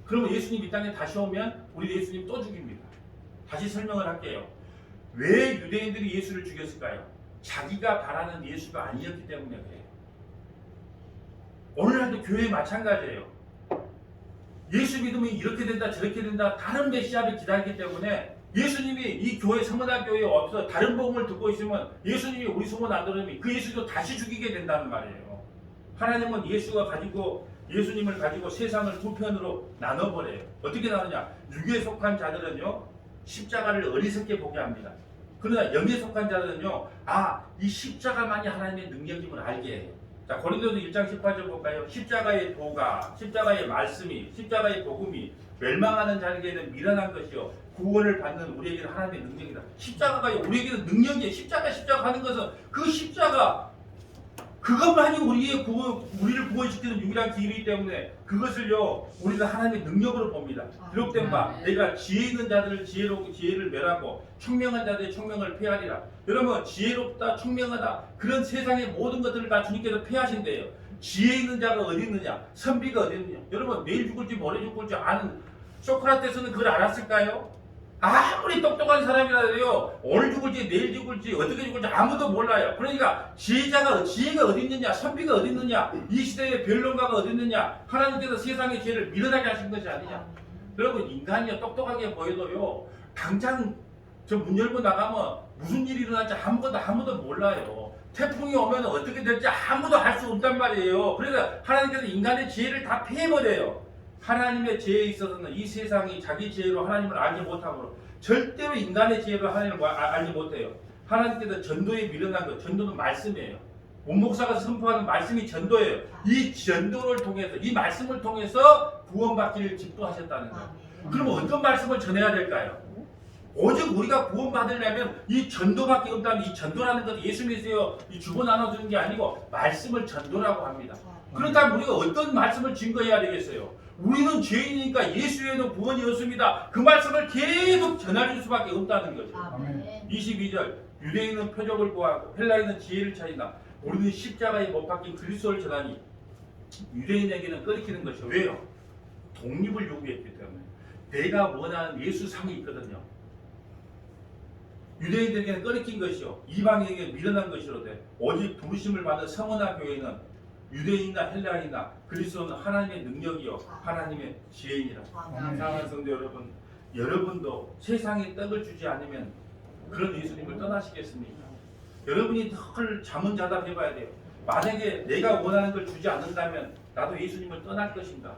Speaker 1: 그러면 예수님 이 땅에 다시 오면 우리 예수님 또 죽입니다. 다시 설명을 할게요. 왜 유대인들이 예수를 죽였을까요? 자기가 바라는 예수가 아니었기 때문에 그래요. 오늘날도 교회 마찬가지예요. 예수 믿으면 이렇게 된다 저렇게 된다 다른 메시아를 기다리기 때문에 예수님이 이 교회 서문화교회에 없어 다른 복음을 듣고 있으면 예수님이 우리 소문 안 들으면 그 예수도 다시 죽이게 된다는 말이에요. 하나님은 예수님을 가지고 세상을 두 편으로 나눠버려요. 어떻게 나누냐? 육에 속한 자들은요 십자가를 어리석게 보게 합니다. 그러나 영에 속한 자들은요 이 십자가만이 하나님의 능력임을 알게 해요. 자, 고린도서 1장 18절 볼까요? 십자가의 도가, 십자가의 말씀이, 십자가의 복음이 멸망하는 자에게는 미련한 것이요 구원을 받는 우리에게는 하나님의 능력이다. 십자가가 우리에게는 능력이에요. 십자가 하는 것은 그 십자가 그것만이 우리를 구원시키는 유일한 길이기 때문에 그것을요 우리는 하나님의 능력으로 봅니다. 기록된 바 내가 지혜 있는 자들을 지혜를 멸하고 총명한 자들의 총명을 폐하리라. 여러분 지혜롭다 총명하다 그런 세상의 모든 것들을 다 주님께서 폐하신대요. 지혜 있는 자가 어디 있느냐? 선비가 어디 있느냐? 여러분 내일 죽을지 모레 죽을지 아는 소크라테스는 그걸 알았을까요? 아무리 똑똑한 사람이라도요 오늘 죽을지 내일 죽을지 어떻게 죽을지 아무도 몰라요. 그러니까 지혜가 어디 있느냐 선비가 어디 있느냐 이 시대의 변론가가 어디 있느냐 하나님께서 세상의 지혜를 미련하게 하신 것이 아니냐. 여러분 인간이 똑똑하게 보여도요 당장 저 문 열고 나가면 무슨 일이 일어날지 아무도 몰라요. 태풍이 오면 어떻게 될지 아무도 알 수 없단 말이에요. 그래서 하나님께서 인간의 지혜를 다 폐해버려요. 하나님의 지혜에 있어서는 이 세상이 자기 지혜로 하나님을 알지 못하므로 절대로 인간의 지혜로 하나님을 알지 못해요. 하나님께서 전도에 미련한 것, 전도는 말씀이에요. 원목사가 선포하는 말씀이 전도예요. 이 전도를 통해서 이 말씀을 통해서 구원받기를 기뻐하셨다는 거예요. 그럼 어떤 말씀을 전해야 될까요? 오직 우리가 구원받으려면 이 전도밖에 없다면 이 전도라는 것은 예수 믿으세요 이 주고 나눠주는 게 아니고 말씀을 전도라고 합니다. 그렇다면 우리가 어떤 말씀을 증거해야 되겠어요? 우리는 죄인이니까 예수 외에는 구원이 없습니다. 그 말씀을 계속 전해줄 수밖에 없다는 거죠. 22절 유대인은 표적을 구하고 헬라인은 지혜를 찾는다. 우리는 십자가에 못 박힌 그리스도를 전하니 유대인에게는 끓이키는 것이요. 왜요? 독립을 요구했기 때문에. 내가 원하는 예수상이 있거든요. 유대인들에게는 끓이킨 것이요 이방인에게 미련한 것이로되 오직 부르심을 받은 성원한 교회는 유대인이나 헬라인이나 그리스도는 하나님의 능력이요 하나님의 지혜이니라. 사랑하는 성도 여러분, 여러분도 세상에 떡을 주지 않으면 그런 예수님을 떠나시겠습니까? 여러분이 늘 자문자답해봐야 돼요. 만약에 내가 원하는 걸 주지 않는다면 나도 예수님을 떠날 것인가?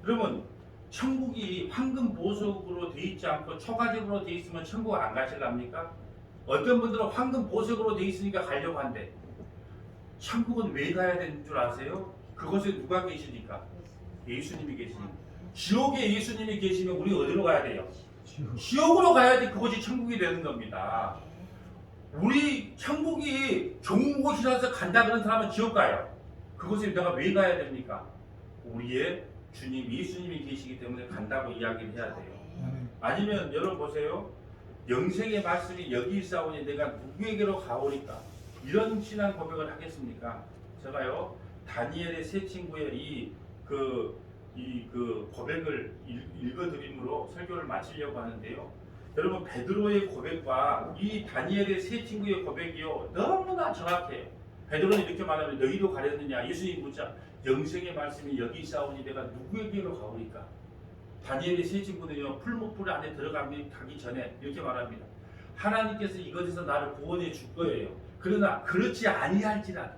Speaker 1: 여러분, 천국이 황금 보석으로 돼 있지 않고 초가집으로 돼 있으면 천국 안 가실랍니까? 어떤 분들은 황금 보석으로 돼 있으니까 가려고 한대. 천국은 왜 가야 되는 줄 아세요? 그곳에 누가 계시니까? 예수님이 계시니까. 지옥에 예수님이 계시면 우리 어디로 가야 돼요? 지옥으로 가야지 그곳이 천국이 되는 겁니다. 우리 천국이 좋은 곳이라서 간다 그런 사람은 지옥 가요. 그곳에 내가 왜 가야 됩니까? 우리의 주님 예수님이 계시기 때문에 간다고 이야기를 해야 돼요. 아니면 여러분 보세요. 영생의 말씀이 여기 있사오니 내가 누구에게로 가오리까? 이런 신앙 고백을 하겠습니까? 제가요 다니엘의 세 친구의 그 고백을 읽어드림으로 설교를 마치려고 하는데요. 여러분 베드로의 고백과 이 다니엘의 세 친구의 고백이요 너무나 정확해요. 베드로는 이렇게 말하면 너희도 가렸느냐? 예수님이 묻자 영생의 말씀이 여기 있사오니 내가 누구에게로 가오리까? 다니엘의 세 친구는요 풀무불 안에 들어가기 전에 이렇게 말합니다. 하나님께서 이것에서 나를 구원해 줄 거예요. 그러나 그렇지 아니할지라도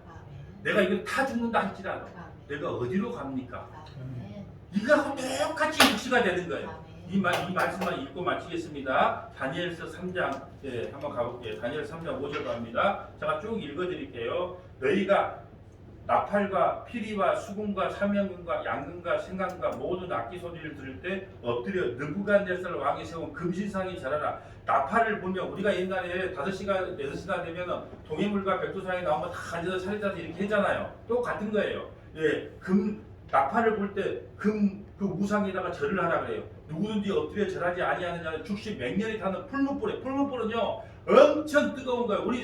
Speaker 1: 내가 이걸 타 죽는다 할지라도 내가 어디로 갑니까? 이거하고 똑같이 일치가 되는 거예요. 이 말씀만 읽고 마치겠습니다. 다니엘서 3장 한번 가볼게요. 다니엘 3장 5절 갑니다. 제가 쭉 읽어드릴게요. 너희가 나팔과 피리와 수금과 사명금과 양금과 생강과 모든 악기 소리를 들을 때 엎드려 느부갓네살 왕이 세운 금신상이 절하라. 나팔을 보면 우리가 옛날에 5시간, 6시간 되면 동해물과 백두산이 나오면 다 앉아서 차례 짜서 이렇게 했잖아요. 똑같은 거예요. 예, 나팔을 볼 때 그 우상에다가 절을 하라 그래요. 누구든지 엎드려 절하지 아니하는 자는 죽시 맹렬히 타는 풀무불에, 풀무불은요 엄청 뜨거운 거예요. 우리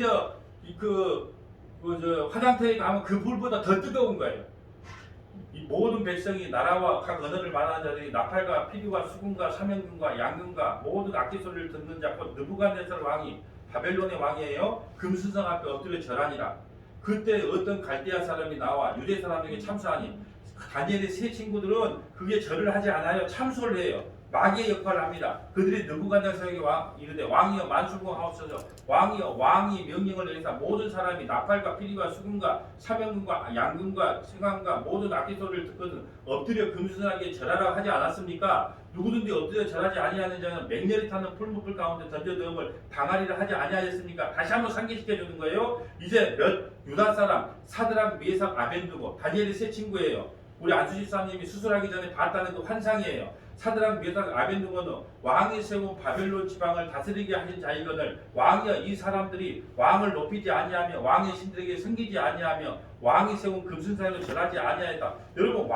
Speaker 1: 화장터에 가면 그 불보다 더 뜨거운 거예요. 이 모든 백성이 나라와 각 언어를 말하는 자들이 나팔과 피리와 수금과 사명금과 양금과 모든 악기 소리를 듣는 자 곧 느부갓네살 왕이 바벨론의 왕이에요. 금수성 앞에 엎드려 절하니라. 그때 어떤 갈대아 사람이 나와 유대 사람에게 참수하니 다니엘의 세 친구들은 그게 절을 하지 않아요. 참소를 해요. 마귀의 역할을 합니다. 그들이 느부갓네살에게 이르되 왕이여 만수무하옵소서. 왕이여 왕이 명령을 내리사 모든 사람이 나팔과 피리와 수금과 사명금과 양금과 생강과 모든 악기 소리를 듣거든 엎드려 금수성에게 절하라고 하지 않았습니까? 누구든지 엎드려 절하지 아니하는 자는 맹렬히 타는 풀무불 가운데 던져 넣음을 당하리라 하지 아니하였습니까? 다시 한번 상기시켜 주는 거예요. 이제 유다 사람 사드락 메삭 아벤느고 다니엘의 세 친구예요. 우리 안수 집사님이 수술하기 전에 봤다는 그 환상이에요. 사드락 메삭 아벤느고는 왕이 세운 바벨론 지방을 다스리게 하신 자이거늘 왕이여 이 사람들이 왕을 높이지 아니하며 왕의 신들에게 섬기지 아니하며 왕이 세운 금신상에 절하지 아니하였다. 여러분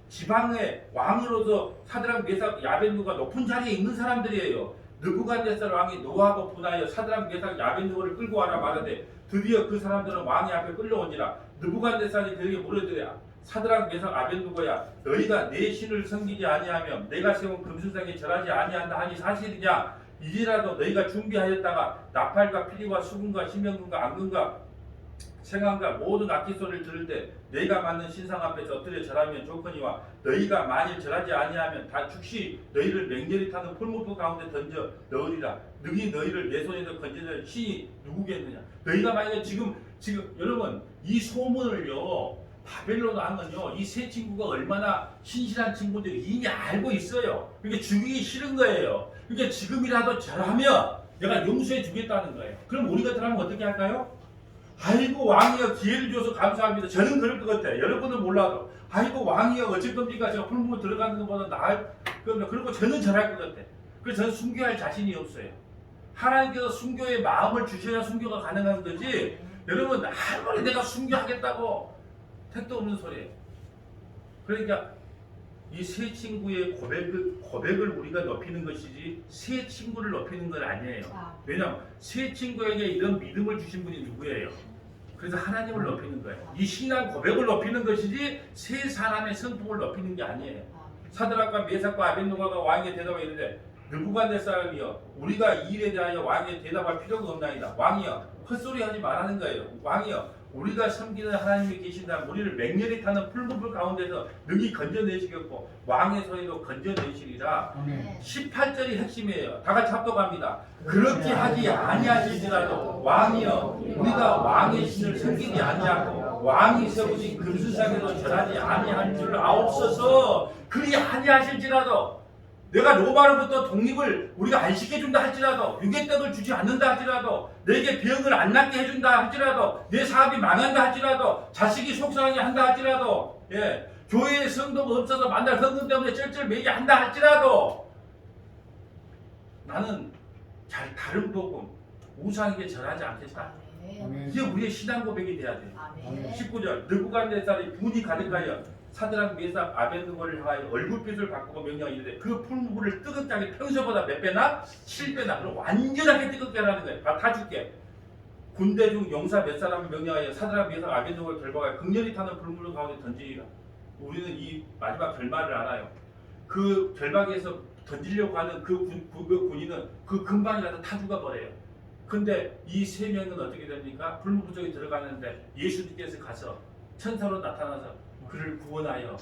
Speaker 1: 지방의 왕으로서 사드락 메삭 아벤느고가 높은 자리에 있는 사람들이에요. 느부갓네살 왕이 노하고 분하여 사드락 메삭 아벤느고를 끌고 와라 말하되 드디어 그 사람들은 왕의 앞에 끌려오니라. 느부갓네살이 그에게 물으되 사드락 메삭 아벤느고야 너희가 내 신을 섬기지 아니하며 내가 세운 금신상에 절하지 아니한다 하니 사실이냐? 이제라도 너희가 준비하였다가 나팔과 피리와 수금과 심령금과 앙금과 생강과 모든 악기 소리를 들을 때 내가 만든 신상 앞에서 엎드려 절하면 좋거니와 너희가 만일 절하지 아니하면 다 즉시 너희를 맹렬히 타는 풀무불 가운데 던져 넣으리라. 능히 너희를 내 손에서 건져낼 신이 누구겠느냐? 너희가 만약에 지금 여러분 이 소문을요 바벨론 왕은요 이 세 친구가 얼마나 신실한 친구인지 이미 알고 있어요. 그러니까 죽이기 싫은 거예요. 그러니까 지금이라도 절하면 내가 용서해 주겠다는 거예요. 그럼 우리 같으면 어떻게 할까요? 아이고 왕이여 기회를 줘서 감사합니다. 저는 그럴 것 같아요. 여러분은 몰라도 아이고 왕이여 어쩔 겁니까? 제가 풀무불 들어가는 것보다 그리고 저는 잘할 것 같아. 그래서 저는 순교할 자신이 없어요. 하나님께서 순교의 마음을 주셔야 순교가 가능한 거지. 여러분 아무리 내가 순교하겠다고 택도 없는 소리예요. 그러니까 이 새 친구의 고백을 우리가 높이는 것이지 새 친구를 높이는 건 아니에요. 왜냐하면 새 친구에게 이런 믿음을 주신 분이 누구예요? 그래서 하나님을 높이는 거예요. 이 신앙 고백을 높이는 것이지 새 사람의 성품을 높이는 게 아니에요. 사드락과 메삭과 아벤노고가 왕에게 대답하여 이르되 느부갓네살이여 우리가 이 일에 대하여 왕에게 대답할 필요가 없나이다. 왕이여 헛소리하지 말라는 거예요. 왕이여 우리가 섬기는 하나님이 계신다면 우리를 맹렬히 타는 풀무불 가운데서 능히 건져내시겠고 왕의 소리도 건져내시리라. 18절이 핵심이에요. 다 같이 합독합니다. 그렇게 하지 아니하실지라도 왕이여 우리가 왕의 신을 섬기지 아니하고 왕이 세우신 금수상에도 절하지 아니할 줄 아옵소서. 그리 아니하실지라도 내가 로마로부터 독립을 우리가 안 시켜준다 할지라도 유괴떡을 주지 않는다 할지라도 내게 병을 안 낫게 해준다 할지라도 내 사업이 망한다 할지라도 자식이 속상하게 한다 할지라도 교회에 성도가 없어서 만날 헌금 때문에 쩔쩔매게 한다 할지라도 나는 다른 복음 우상에게 절하지 않겠다. 이게 우리의 신앙 고백이 돼야 돼요. 19절 느부갓네살이 분이 가득하여 사드락 메삭 아벤느고를 향하여 얼굴빛을 바꾸고 명령하여 이르되 그 풀무불을 뜨겁게 평소보다 몇 배나? 7배나. 그럼 완전하게 뜨겁게 하라는 거예요. 다 줄게. 군대 중 용사 몇 사람을 명령하여 사드락 메삭 아벤느고를 결박하여 극렬히 타는 불물 가운데 던지리라. 우리는 이 마지막 결말을 알아요. 그 결박에서 던지려고 하는 그 군인은 그 금방이라도 타 죽어버려요. 근데 이 세 명은 어떻게 됩니까? 불무불 쪽에 들어가는데 예수님께서 가서 천사로 나타나서 그를 구원하여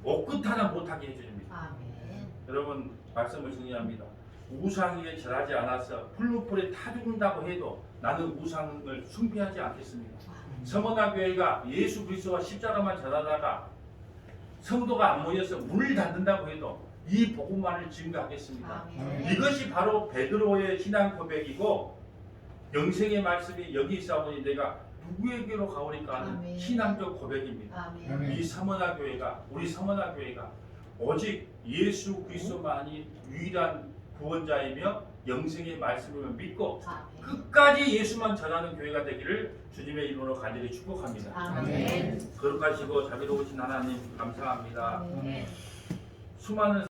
Speaker 1: 옥끝 하나 못하게 해줍니다. 여러분 말씀을 정리합니다. 우상에 절하지 않아서 풀무불에 타 죽는다고 해도 나는 우상을 숭배하지 않겠습니다. 서머나 교회가 예수 그리스도와 십자가만 전하다가 성도가 안 모여서 문을 닫는다고 해도 이 복음만을 증거하겠습니다. 이것이 바로 베드로의 신앙 고백이고 영생의 말씀이 여기 있사오니 내가 누구에게로 가오리까 하는 신앙적 고백입니다. 이 서머나 교회가 우리 서머나 교회가 오직 예수 그리스도만이 유일한 구원자이며 영생의 말씀을 믿고 끝까지 예수만 전하는 교회가 되기를 주님의 이름으로 간절히 축복합니다. 거룩하시고 자비로우신 하나님 감사합니다. 수많은